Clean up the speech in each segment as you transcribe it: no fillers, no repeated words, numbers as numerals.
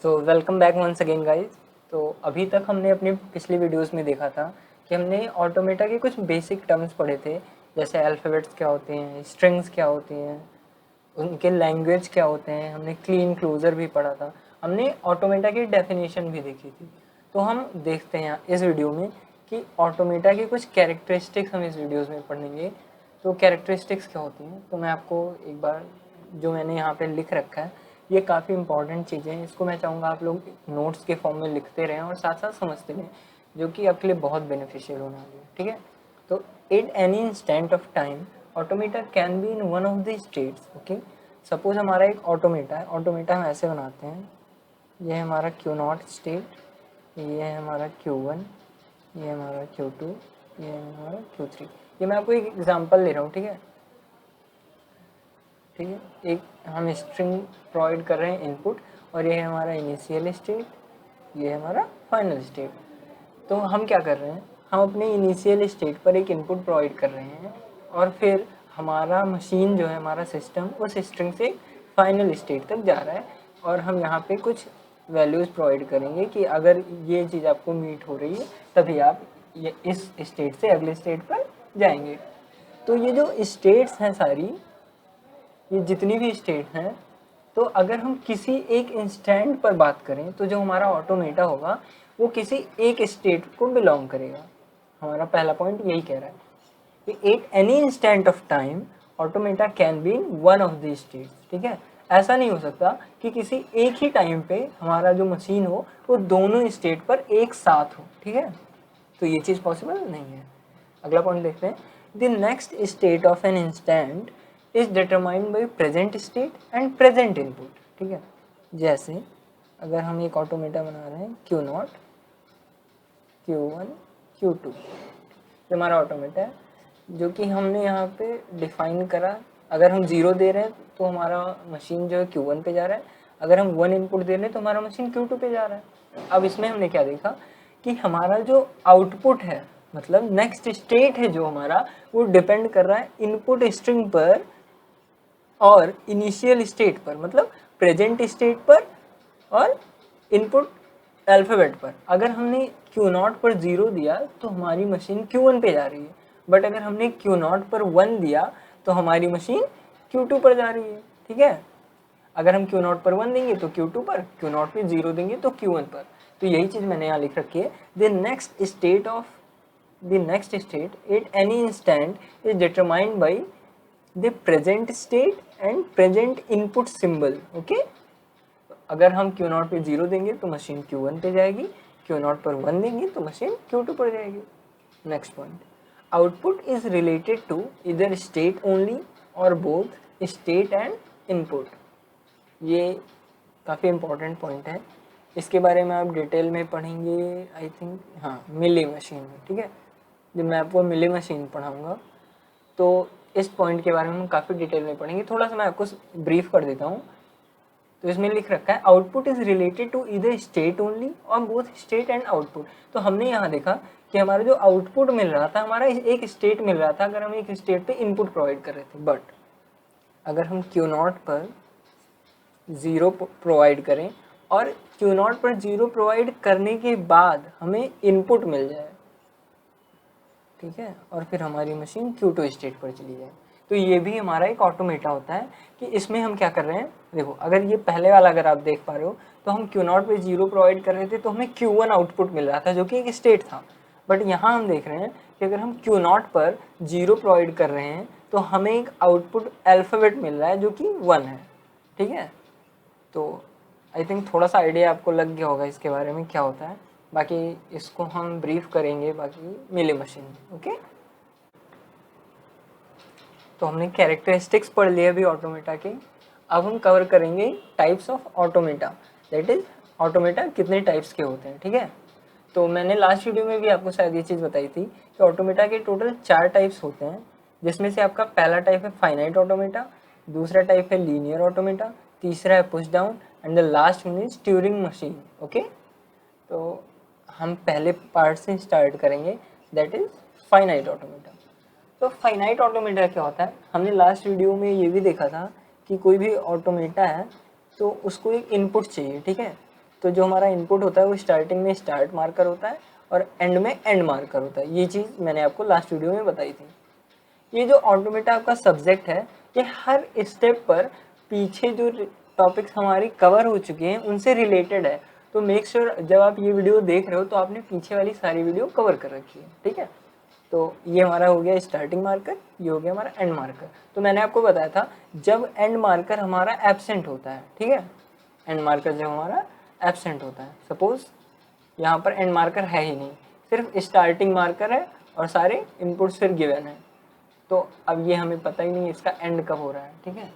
तो welcome back once again guys. तो अभी तक हमने अपनी पिछली वीडियोस में देखा था कि हमने ऑटोमेटा के कुछ बेसिक टर्म्स पढ़े थे, जैसे अल्फ़ाबेट्स क्या होते हैं, स्ट्रिंग्स क्या होती हैं, उनके लैंग्वेज क्या होते हैं। हमने क्लीन क्लोजर भी पढ़ा था, हमने ऑटोमेटा की डेफिनेशन भी देखी थी। तो हम देखते हैं इस वीडियो में कि ऑटोमेटा की कुछ कैरेक्टरिस्टिक्स हम इस वीडियोज़ में पढ़ेंगे। तो कैरेक्टरिस्टिक्स क्या होती हैं, तो मैं आपको एक बार जो मैंने यहाँ पे लिख रखा है, ये काफ़ी इंपॉर्टेंट चीज़ें हैं। इसको मैं चाहूँगा आप लोग नोट्स के फॉर्म में लिखते रहें और साथ साथ समझते रहें, जो कि आपके लिए बहुत बेनिफिशियल होने वाली है। ठीक है, तो at any instant of time automata can be in one of the states. Okay, suppose हमारा एक ऑटोमेटा है। ऑटोमेटा हम ऐसे बनाते हैं, ये है हमारा Q0 स्टेट, ये है हमारा Q1, ये हमारा Q2, ये है हमारा Q3। ये मैं आपको एक एग्जांपल ले रहा हूँ। ठीक है, ठीक है, एक हम स्ट्रिंग प्रोवाइड कर रहे हैं इनपुट, और ये है हमारा इनिशियल स्टेट, ये है हमारा फाइनल स्टेट। तो हम क्या कर रहे हैं, हम अपने इनिशियल स्टेट पर एक इनपुट प्रोवाइड कर रहे हैं, और फिर हमारा मशीन जो है, हमारा सिस्टम उस स्ट्रिंग से फाइनल स्टेट तक जा रहा है, और हम यहाँ पे कुछ वैल्यूज़ प्रोवाइड करेंगे कि अगर ये चीज़ आपको मीट हो रही है तभी आप ये इस स्टेट से अगले स्टेट पर जाएंगे। तो ये जो स्टेट्स हैं सारी, ये जितनी भी स्टेट हैं, तो अगर हम किसी एक इंस्टेंट पर बात करें तो जो हमारा ऑटोमेटा होगा वो किसी एक स्टेट को बिलोंग करेगा। हमारा पहला पॉइंट यही कह रहा है कि at any instant of time automata can be in one of the states. ठीक है, ऐसा नहीं हो सकता कि किसी एक ही टाइम पे हमारा जो मशीन हो वो दोनों स्टेट पर एक साथ हो। ठीक है, तो ये चीज़ पॉसिबल नहीं है। अगला पॉइंट देखते हैं, the next state of an instant is determined by present state and present input. ठीक है, जैसे अगर हम एक ऑटोमेटा बना रहे हैं Q0, Q1, Q2, ये हमारा ऑटोमेटा है जो कि हमने यहाँ पे डिफाइन करा। अगर हम 0 दे रहे हैं तो हमारा मशीन जो है Q1 पे जा रहा है, अगर हम 1 इनपुट दे रहे हैं तो हमारा मशीन Q2 पे जा रहा है। अब इसमें हमने क्या देखा कि हमारा जो आउटपुट है, मतलब नेक्स्ट स्टेट है जो हमारा, वो डिपेंड कर रहा है इनपुट स्ट्रिंग पर और इनिशियल स्टेट पर, मतलब प्रेजेंट स्टेट पर और इनपुट अल्फ़ाबेट पर। अगर हमने Q0 पर 0 दिया तो हमारी मशीन Q1 पे जा रही है, बट अगर हमने Q0 पर 1 दिया तो हमारी मशीन Q2 पर जा रही है। ठीक है, अगर हम Q0 पर 1 देंगे तो Q2 पर, Q0 पे 0 देंगे तो Q1 पर। तो यही चीज़ मैंने यहाँ लिख रखी है, the next state at any instant is determined by the present state and present input symbol. Okay, अगर हम Q0 पे 0 देंगे तो मशीन Q1 पे जाएगी, Q0 पर 1 देंगे तो मशीन Q2 पर जाएगी। Next point, output is related to इधर स्टेट ओनली और बोथ स्टेट एंड इनपुट। ये काफ़ी इंपॉर्टेंट पॉइंट है, इसके बारे में आप डिटेल में पढ़ेंगे आई थिंक, हाँ, मिली मशीन में। ठीक है, जब मैं आपको मिली मशीन पढ़ाऊँगा तो इस पॉइंट के बारे में हम काफ़ी डिटेल में पढ़ेंगे। थोड़ा सा मैं आपको ब्रीफ कर देता हूँ। तो इसमें लिख रखा है आउटपुट इज रिलेटेड टू इधर स्टेट ओनली और बोथ स्टेट एंड आउटपुट। तो हमने यहाँ देखा कि हमारा जो आउटपुट मिल रहा था, हमारा एक स्टेट मिल रहा था अगर हम एक स्टेट पे इनपुट प्रोवाइड कर रहे थे, बट अगर हम Q0 पर 0 प्रोवाइड करें और Q0 पर 0 प्रोवाइड करने के बाद हमें इनपुट मिल जाए, ठीक है, और फिर हमारी मशीन Q2 स्टेट पर चली जाए, तो ये भी हमारा एक ऑटोमेटा होता है। कि इसमें हम क्या कर रहे हैं, देखो अगर ये पहले वाला अगर आप देख पा रहे हो तो हम Q0 पे 0 प्रोवाइड कर रहे थे तो हमें Q1 आउटपुट मिल रहा था जो कि एक स्टेट था। बट यहाँ हम देख रहे हैं कि अगर हम Q0 पर 0 प्रोवाइड कर रहे हैं तो हमें एक आउटपुट अल्फ़ाबेट मिल रहा है जो कि 1 है। ठीक है, तो आई थिंक थोड़ा सा आइडिया आपको लग गया होगा इसके बारे में क्या होता है। बाकी इसको हम ब्रीफ करेंगे बाकी मिली मशीन में। ओके, तो हमने कैरेक्टरिस्टिक्स पढ़ लिए अभी ऑटोमेटा के। अब हम कवर करेंगे types of automata, that is automata कितने टाइप्स के होते हैं। ठीक है, तो मैंने लास्ट वीडियो में भी आपको शायद ये चीज़ बताई थी कि ऑटोमेटा के टोटल 4 टाइप्स होते हैं, जिसमें से आपका पहला टाइप है फाइनाइट ऑटोमेटा, दूसरा टाइप है लीनियर ऑटोमेटा, तीसरा है push down, and the last one is Turing machine. Okay, तो हम पहले पार्ट से स्टार्ट करेंगे, दैट इज फाइनाइट ऑटोमेटा। तो फाइनाइट ऑटोमेटा क्या होता है, हमने लास्ट वीडियो में ये भी देखा था कि कोई भी ऑटोमेटा है तो उसको एक इनपुट चाहिए। ठीक है, तो जो हमारा इनपुट होता है वो स्टार्टिंग में स्टार्ट मार्कर होता है और एंड में एंड मार्कर होता है। ये चीज़ मैंने आपको लास्ट वीडियो में बताई थी। ये जो ऑटोमेटा आपका सब्जेक्ट है, ये हर स्टेप पर पीछे जो टॉपिक्स हमारी कवर हो चुके हैं उनसे रिलेटेड है। तो मेक श्योर जब आप ये वीडियो देख रहे हो तो आपने पीछे वाली सारी वीडियो कवर कर रखी है, ठीक है। तो ये हमारा हो गया स्टार्टिंग मार्कर, ये हो गया हमारा एंड मार्कर। तो मैंने आपको बताया था जब एंड मार्कर हमारा एब्सेंट होता है, ठीक है, एंड मार्कर जब हमारा एब्सेंट होता है, सपोज यहाँ पर एंड मार्कर है ही नहीं, सिर्फ स्टार्टिंग मार्कर है और सारे इनपुट्स फिर गिवन है, तो अब ये हमें पता ही नहीं इसका एंड कब हो रहा है, ठीक है।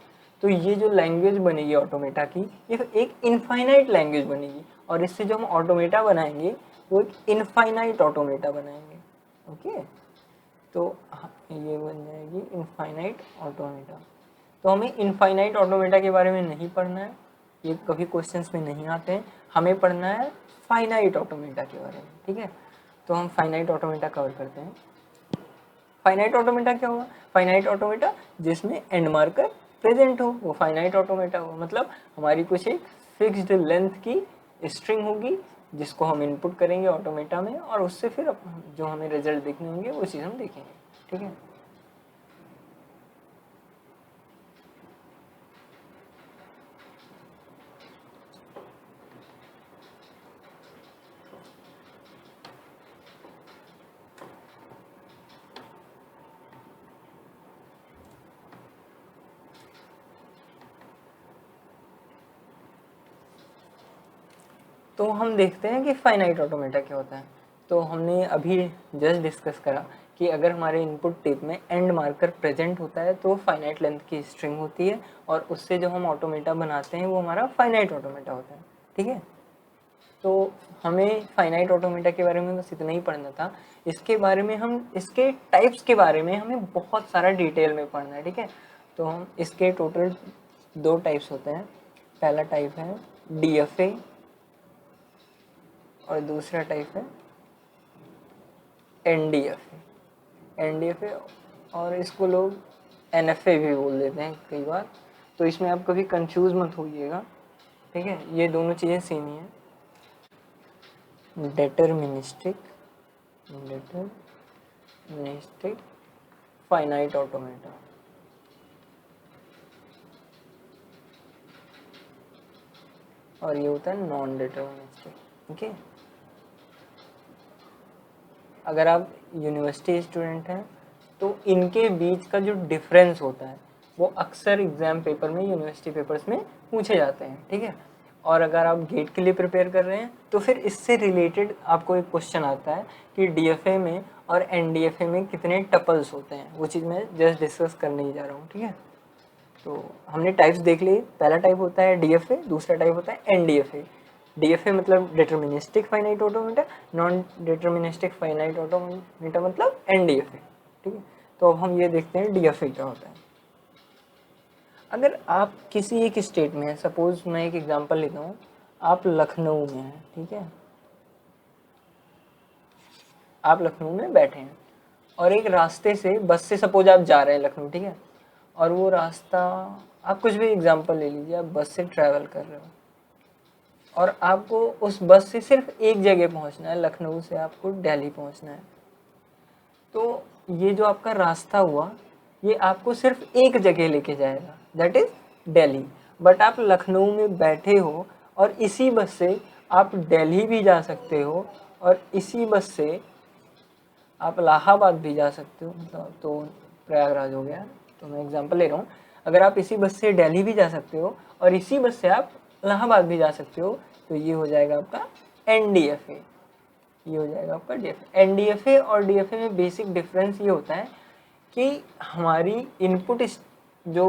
तो ये जो लैंग्वेज बनेगी ऑटोमेटा की, ये एक इनफाइनाइट लैंग्वेज बनेगी और इससे जो हम ऑटोमेटा बनाएंगे वो एक इनफाइनाइट ऑटोमेटा बनाएंगे, ओके। तो ये बन जाएगी इनफाइनाइट ऑटोमेटा। तो हमें इनफाइनाइट ऑटोमेटा के बारे में नहीं पढ़ना है, ये कभी क्वेश्चंस में नहीं आते हैं। हमें पढ़ना है फाइनाइट ऑटोमेटा के बारे में, ठीक है। तो हम फाइनाइट ऑटोमेटा कवर करते हैं। फाइनाइट ऑटोमेटा क्या हुआ? फाइनाइट ऑटोमेटा जिसमें एंड मार्कर प्रेजेंट हो वो फाइनाइट ऑटोमेटा हो। मतलब हमारी कुछ एक फिक्स्ड लेंथ की स्ट्रिंग होगी जिसको हम इनपुट करेंगे ऑटोमेटा में और उससे फिर जो हमें रिजल्ट देखने होंगे वो चीज़ हम देखेंगे, ठीक है। तो हम देखते हैं कि फाइनाइट ऑटोमेटा क्या होता है। तो हमने अभी जस्ट डिस्कस करा कि अगर हमारे इनपुट टेप में एंड मार्कर प्रेजेंट होता है तो फाइनाइट लेंथ की स्ट्रिंग होती है और उससे जो हम ऑटोमेटा बनाते हैं वो हमारा फाइनाइट ऑटोमेटा होता है, ठीक है। तो हमें फाइनाइट ऑटोमेटा के बारे में बस इतना ही पढ़ना था। इसके बारे में हम इसके टाइप्स के बारे में हमें बहुत सारा डिटेल में पढ़ना है, ठीक है। तो हम इसके टोटल 2 टाइप्स होते हैं। पहला टाइप है DFA और दूसरा टाइप है NDFA और इसको लोग NFA भी बोल देते हैं कई बार। तो इसमें आप कभी कंफ्यूज मत होइएगा, ठीक है। ये दोनों चीज़ें सेम ही हैं। Deterministic finite automata. और ये होता है नॉन डिटरमिनिस्टिक, ओके। अगर आप यूनिवर्सिटी स्टूडेंट हैं तो इनके बीच का जो डिफरेंस होता है वो अक्सर एग्जाम पेपर में, यूनिवर्सिटी पेपर्स में पूछे जाते हैं, ठीक है। और अगर आप गेट के लिए प्रिपेयर कर रहे हैं तो फिर इससे रिलेटेड आपको एक क्वेश्चन आता है कि DFA में और NDFA में कितने टपल्स होते हैं। वो चीज़ मैं जस्ट डिस्कस करने ही जा रहा हूँ, ठीक है। तो हमने टाइप्स देख लिए। पहला टाइप होता है DFA, दूसरा टाइप होता है NDFA। DFA मतलब deterministic finite automata, non deterministic finite automata मतलब NDFA, ठीक है। तो अब हम ये देखते हैं DFA क्या होता है। अगर आप किसी एक स्टेट में हैं, सपोज मैं एक एग्जांपल लेता हूँ, आप लखनऊ में हैं, ठीक है। आप लखनऊ में बैठे हैं और एक रास्ते से बस से सपोज आप जा रहे हैं लखनऊ, ठीक है। और वो रास्ता, आप कुछ भी एग्जांपल ले लीजिए, आप बस से ट्रैवल कर रहे हो और आपको उस बस से सिर्फ एक जगह पहुंचना है, लखनऊ से आपको दिल्ली पहुंचना है। तो ये जो आपका रास्ता हुआ ये आपको सिर्फ एक जगह लेके जाएगा, दैट इज दिल्ली। बट आप लखनऊ में बैठे हो और इसी बस से आप दिल्ली भी जा सकते हो और इसी बस से आप इलाहाबाद भी जा सकते हो, मतलब तो प्रयागराज हो गया। तो मैं एग्जांपल ले रहा हूँ, अगर आप इसी बस से दिल्ली भी जा सकते हो और इसी बस से आप इलाहाबाद भी जा सकते हो तो ये हो जाएगा आपका NDFA, ये हो जाएगा आपका DFA। NDFA और DFA में बेसिक डिफरेंस ये होता है कि हमारी इनपुट जो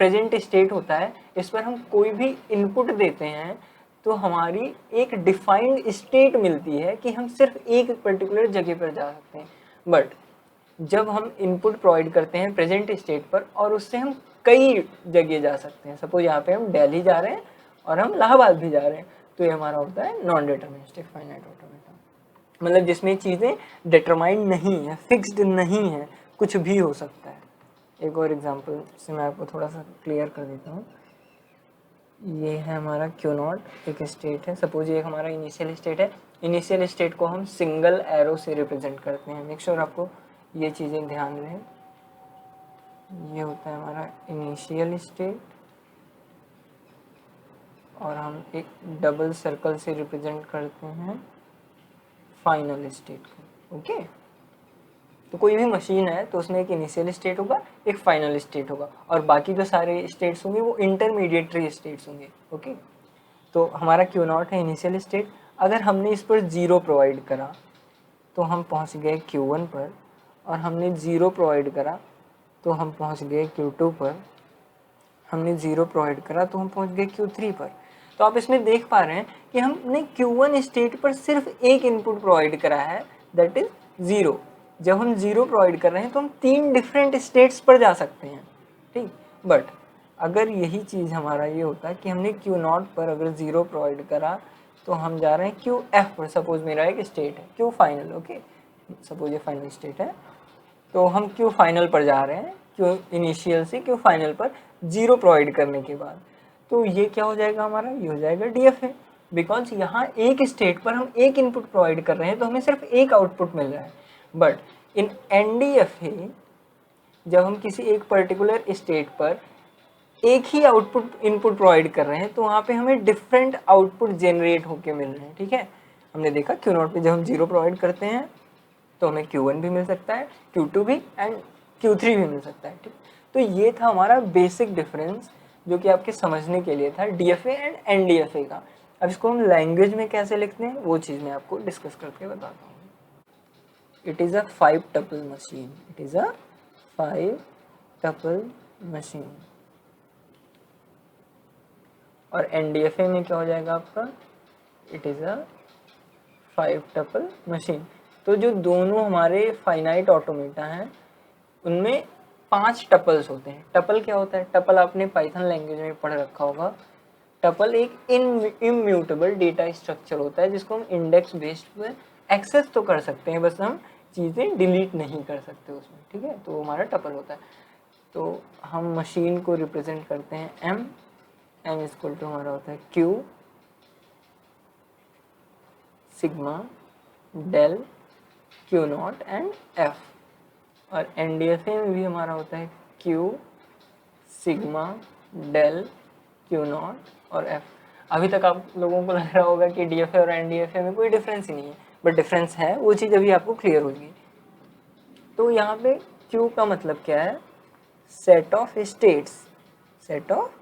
प्रेजेंट स्टेट होता है इस पर हम कोई भी इनपुट देते हैं तो हमारी एक डिफाइंड स्टेट मिलती है कि हम सिर्फ एक पर्टिकुलर जगह पर जा सकते हैं। बट जब हम इनपुट प्रोवाइड करते हैं प्रेजेंट स्टेट पर और उससे हम कई जगह जा सकते हैं, सपोज यहाँ पे हम दिल्ली जा रहे हैं और हम इलाहाबाद भी जा रहे हैं, तो ये हमारा होता है नॉन डिटरमिनिस्टिक फाइनाइट ऑटोमेटा। मतलब जिसमें चीज़ें डिटरमाइंड नहीं है, फिक्स्ड नहीं है, कुछ भी हो सकता है। एक और एग्जांपल से मैं आपको थोड़ा सा क्लियर कर देता हूँ। ये है हमारा क्यू नॉट एक स्टेट है, सपोज ये हमारा इनिशियल स्टेट है। इनिशियल स्टेट को हम सिंगल एरो से रिप्रेजेंट करते हैं, मेक श्योर आपको ये चीज़ें ध्यान रहे। ये होता है हमारा इनिशियल स्टेट और हम एक डबल सर्कल से रिप्रेजेंट करते हैं फाइनल स्टेट को। ओके, तो कोई भी मशीन है तो उसमें एक इनिशियल स्टेट होगा, एक फाइनल स्टेट होगा, और बाकी जो सारे स्टेट्स होंगे वो इंटरमीडिएटरी स्टेट्स होंगे। ओके, तो हमारा क्यू नॉट है इनिशियल स्टेट। अगर हमने इस पर 0 प्रोवाइड करा तो हम पहुंच गए Q1 पर, और हमने 0 प्रोवाइड करा तो हम पहुंच गए Q2 पर, हमने 0 प्रोवाइड करा तो हम पहुंच गए Q3 पर। तो आप इसमें देख पा रहे हैं कि हमने Q1 स्टेट पर सिर्फ एक इनपुट प्रोवाइड करा है, दैट इज 0। जब हम 0 प्रोवाइड कर रहे हैं तो हम 3 डिफरेंट स्टेट्स पर जा सकते हैं, ठीक। बट अगर यही चीज़ हमारा ये होता है कि हमने Q0 पर अगर 0 प्रोवाइड करा तो हम जा रहे हैं QF पर। सपोज मेरा एक स्टेट है Q फाइनल, ओके, सपोज ये फाइनल स्टेट है, तो हम Q फाइनल पर जा रहे हैं, Q इनिशियल से Q फाइनल पर 0 प्रोवाइड करने के बाद। तो ये क्या हो जाएगा हमारा, ये हो जाएगा DFA, बिकॉज यहाँ एक स्टेट पर हम एक इनपुट प्रोवाइड कर रहे हैं तो हमें सिर्फ एक आउटपुट मिल रहा है। बट इन NDFA जब हम किसी एक पर्टिकुलर स्टेट पर एक ही आउटपुट इनपुट प्रोवाइड कर रहे हैं तो वहाँ पे हमें डिफरेंट आउटपुट जनरेट होके मिल रहे हैं, ठीक है। हमने देखा Q0 पे जब हम 0 प्रोवाइड करते हैं तो हमें Q1 भी मिल सकता है, Q2 भी एंड Q3 भी मिल सकता है, ठीक। तो ये था हमारा बेसिक डिफरेंस जो कि आपके समझने के लिए था DFA एंड NDFA का। अब इसको हम लैंग्वेज में कैसे लिखते हैं वो चीज़ मैं आपको डिस्कस करके बताता हूँ। It is a 5 tuple machine, it is a 5 tuple machine. और NDFA में क्या हो जाएगा आपका, it is a 5 tuple machine. तो जो दोनों हमारे फाइनाइट ऑटोमेटा हैं उनमें 5 टपल्स होते हैं। टपल क्या होता है, टपल आपने पाइथन लैंग्वेज में पढ़ रखा होगा। टपल एक इम्यूटेबल डेटा स्ट्रक्चर होता है जिसको हम इंडेक्स बेस्ड पे एक्सेस तो कर सकते हैं, बस हम चीज़ें डिलीट नहीं कर सकते उसमें, ठीक है। तो हमारा टपल होता है। तो हम मशीन को रिप्रेजेंट करते हैं M इक्वल टू हमारा होता है Q sigma del Q0 and F। और NDFA में भी हमारा होता है Q सिग्मा डेल Q0 और F। अभी तक आप लोगों को लग रहा होगा कि DFA और NDFA में कोई डिफरेंस ही नहीं है, बट डिफरेंस है, वो चीज़ अभी आपको क्लियर होगी। तो यहाँ पे Q का मतलब क्या है, set of states, set of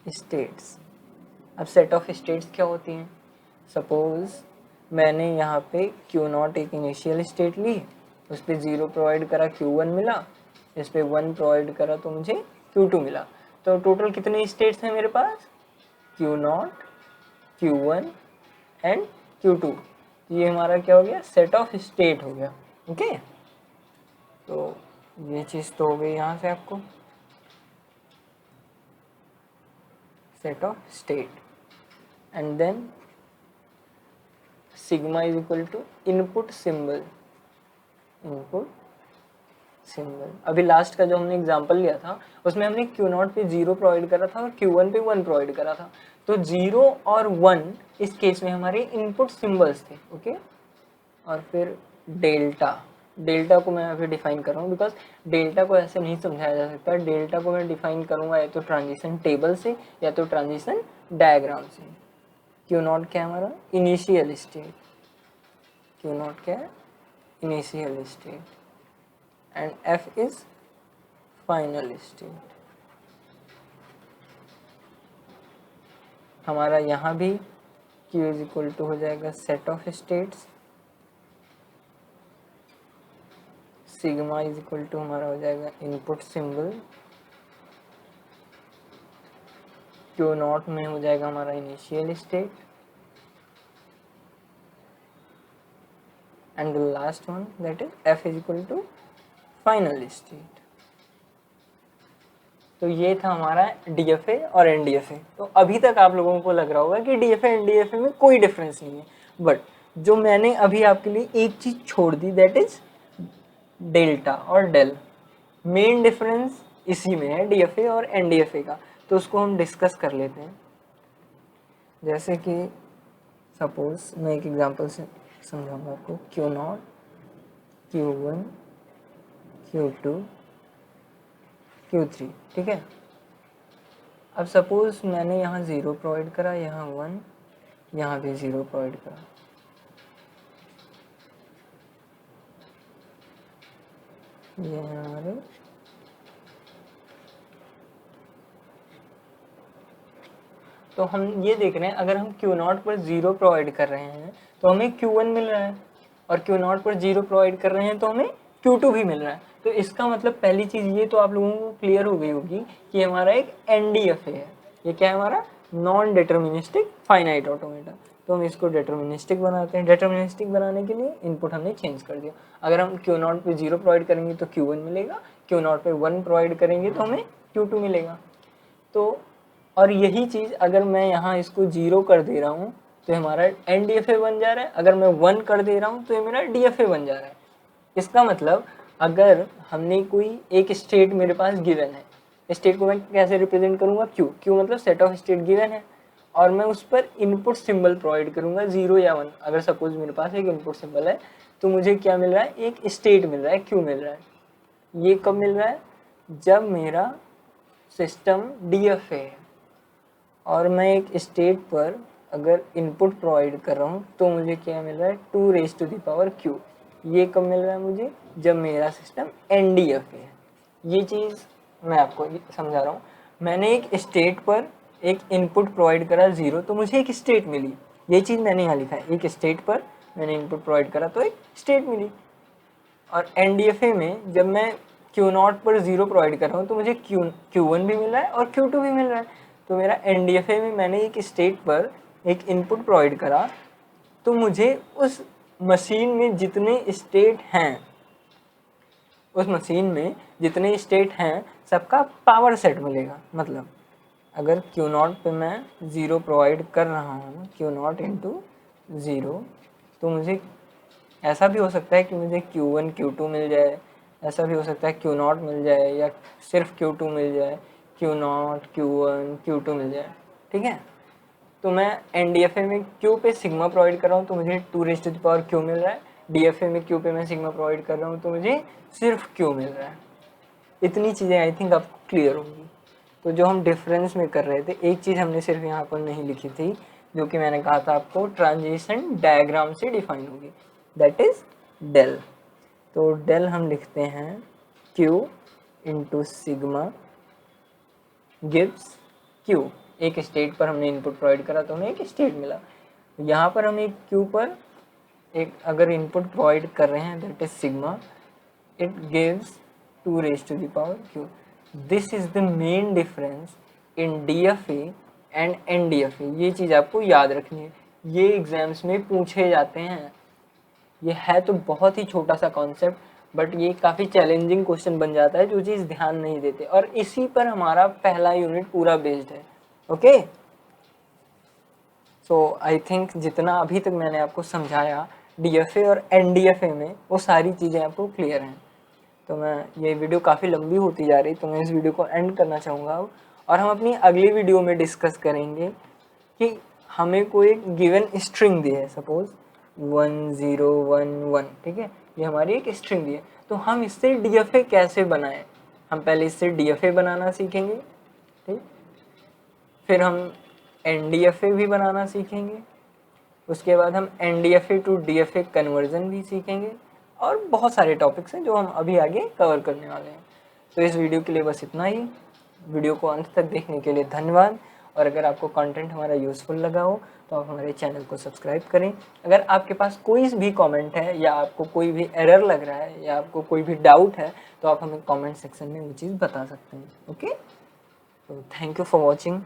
states. अब सेट ऑफ स्टेट्स क्या होती हैं, सपोज मैंने यहाँ पे Q0 एक इनिशियल स्टेट ली, उस पर 0 प्रोवाइड करा Q1 मिला, इस पर 1 प्रोवाइड करा तो मुझे Q2 मिला। तो टोटल कितने स्टेट्स हैं मेरे पास, Q0 Q1 एंड Q2। ये हमारा क्या हो गया, सेट ऑफ स्टेट हो गया, ओके। तो ये चीज़ तो हो गई यहाँ से आपको, set of state. And then sigma is equal to input symbol, input symbol. अभी लास्ट का जो हमने एग्जांपल लिया था उसमें हमने Q0 पे 0 प्रोवाइड करा था और Q1 पे 1 प्रोवाइड करा था। तो 0 और 1 इस केस में हमारे इनपुट सिंबल्स थे, ओके। और फिर डेल्टा, डेल्टा को मैं अभी डिफाइन कर रहा हूँ बिकॉज डेल्टा को ऐसे नहीं समझाया जा सकता। डेल्टा को मैं डिफाइन करूँगा या तो ट्रांजिशन टेबल से या तो ट्रांजिशन डायग्राम से। Q0 क्या है हमारा, इनिशियल स्टेट, Q0 क्या है, initial state, and F is final state. हमारा यहाँ भी Q इज इक्वल टू हो जाएगा set of states, sigma is equal to हमारा हो जाएगा इनपुट सिंबल, Q0 में हो जाएगा हमारा initial state, and the last one that is F is equal to final state. तो ये था हमारा DFA और NDFA। तो अभी तक आप लोगों को लग रहा होगा कि DFA NDFA में कोई डिफरेंस नहीं है, बट जो मैंने अभी आपके लिए एक चीज़ छोड़ दी दैट इज डेल्टा और डेल। मेन डिफरेंस इसी में है DFA और NDFA का, तो उसको हम डिस्कस कर लेते हैं। जैसे कि सपोज मैं एक एग्जांपल से समझाऊंगा आपको, Q0, Q1, Q2, Q3, ठीक है। अब सपोज मैंने यहाँ 0 प्रोवाइड करा, यहाँ 1, यहाँ भी 0 प्रोवाइड करा, ये हमारे तो हम ये देख रहे हैं अगर हम Q0 पर 0 प्रोवाइड कर रहे हैं तो हमें Q1 मिल रहा है, और Q0 पर 0 प्रोवाइड कर रहे हैं तो हमें Q2 भी मिल रहा है। तो इसका मतलब पहली चीज़ ये तो आप लोगों को क्लियर हो गई होगी कि हमारा एक NDFA है। ये क्या है हमारा? Non deterministic finite automata. तो हम इसको डिटर्मिनिस्टिक बनाते हैं। डिटर्मिनिस्टिक बनाने के लिए इनपुट हमने चेंज कर दिया। अगर हम Q0 पे 0 प्रोवाइड करेंगे तो Q1 मिलेगा, Q0 पे 1 प्रोवाइड करेंगे तो हमें Q2 मिलेगा। तो और यही चीज़ अगर मैं यहाँ इसको 0 कर दे रहा हूँ तो हमारा NDFA बन जा रहा है, अगर मैं 1 कर दे रहा हूँ तो ये मेरा DFA बन जा रहा है। इसका मतलब अगर हमने कोई एक स्टेट मेरे पास गिवन है, स्टेट को मैं कैसे रिप्रेजेंट करूँगा? Q मतलब सेट ऑफ स्टेट गिवन है, और मैं उस पर इनपुट सिंबल प्रोवाइड करूँगा 0 या 1। अगर सपोज मेरे पास एक इनपुट सिंबल है तो मुझे क्या मिल रहा है? एक स्टेट मिल रहा है, Q मिल रहा है। ये कब मिल रहा है? जब मेरा सिस्टम DFA है और मैं एक स्टेट पर अगर इनपुट प्रोवाइड कर रहा हूँ तो मुझे क्या मिल रहा है? 2⁻�q। ये कब मिल रहा है मुझे? जब मेरा सिस्टम NDFA है। ये चीज़ मैं आपको समझा रहा हूँ। मैंने एक स्टेट पर एक इनपुट प्रोवाइड करा 0 तो मुझे एक स्टेट मिली। ये चीज़ मैंने यहाँ लिखा है, एक स्टेट पर मैंने इनपुट प्रोवाइड करा तो एक स्टेट मिली। और NDFA में जब मैं Q0 पर 0 प्रोवाइड कर रहा हूँ तो मुझे Q1 भी मिल रहा है और Q2 भी मिल रहा है। तो मेरा NDFA में मैंने एक स्टेट पर एक इनपुट प्रोवाइड करा तो मुझे उस मशीन में जितने स्टेट हैं, उस मशीन में जितने स्टेट हैं सबका पावर सेट मिलेगा। मतलब अगर Q0 पे मैं 0 प्रोवाइड कर रहा हूँ, Q0 इंटू 0, तो मुझे ऐसा भी हो सकता है कि मुझे Q1 Q2 मिल जाए, ऐसा भी हो सकता है Q0 मिल जाए या सिर्फ Q2 मिल जाए, Q0 Q1 Q2 मिल जाए, ठीक है। तो मैं NDFA में Q पे सिग्मा प्रोवाइड कर रहा हूँ तो मुझे 2⁻Q मिल रहा है, DFA में Q पे मैं सिग्मा प्रोवाइड कर रहा हूँ तो मुझे सिर्फ Q मिल रहा है। इतनी चीज़ें आई थिंक आपको क्लियर होंगी। तो जो हम डिफरेंस में कर रहे थे, एक चीज़ हमने सिर्फ यहाँ पर नहीं लिखी थी जो कि मैंने कहा था आपको ट्रांजिशन डायग्राम से डिफाइन होगी, दैट इज डेल। तो डेल हम लिखते हैं Q into sigma gives Q। एक स्टेट पर हमने इनपुट प्रोवाइड करा तो हमें एक स्टेट मिला। यहाँ पर हम एक Q पर एक अगर इनपुट प्रोवाइड कर रहे हैं that is sigma, it gives 2⁻Q। This is the main difference in DFA and NDFA। ये चीज़ आपको याद रखनी है, ये एग्जाम्स में पूछे जाते हैं। ये है तो बहुत ही छोटा सा कॉन्सेप्ट, बट ये काफ़ी चैलेंजिंग क्वेश्चन बन जाता है जो चीज़ ध्यान नहीं देते, और इसी पर हमारा पहला यूनिट पूरा बेस्ड है। ओके, सो आई थिंक जितना अभी तक मैंने आपको समझाया DFA और NDFA में, वो सारी चीज़ें आपको क्लियर हैं। तो मैं ये वीडियो काफ़ी लंबी होती जा रही, तो मैं इस वीडियो को एंड करना चाहूँगा अब, और हम अपनी अगली वीडियो में डिस्कस करेंगे कि हमें कोई गिवन स्ट्रिंग दी है, सपोज 1011, ठीक है, ये हमारी एक स्ट्रिंग दी है, तो हम इससे DFA कैसे बनाएं। हम पहले इससे DFA बनाना सीखेंगे, ठीक, फिर हम NDFA भी बनाना सीखेंगे, उसके बाद हम NDFA टू DFA कन्वर्जन भी सीखेंगे, और बहुत सारे टॉपिक्स हैं जो हम अभी आगे कवर करने वाले हैं। तो इस वीडियो के लिए बस इतना ही। वीडियो को अंत तक देखने के लिए धन्यवाद, और अगर आपको कंटेंट हमारा यूज़फुल लगा हो तो आप हमारे चैनल को सब्सक्राइब करें। अगर आपके पास कोई भी कमेंट है या आपको कोई भी एरर लग रहा है या आपको कोई भी डाउट है तो आप हमें कमेंट सेक्शन में वो चीज़ बता सकते हैं। ओके, तो थैंक यू फॉर वॉचिंग।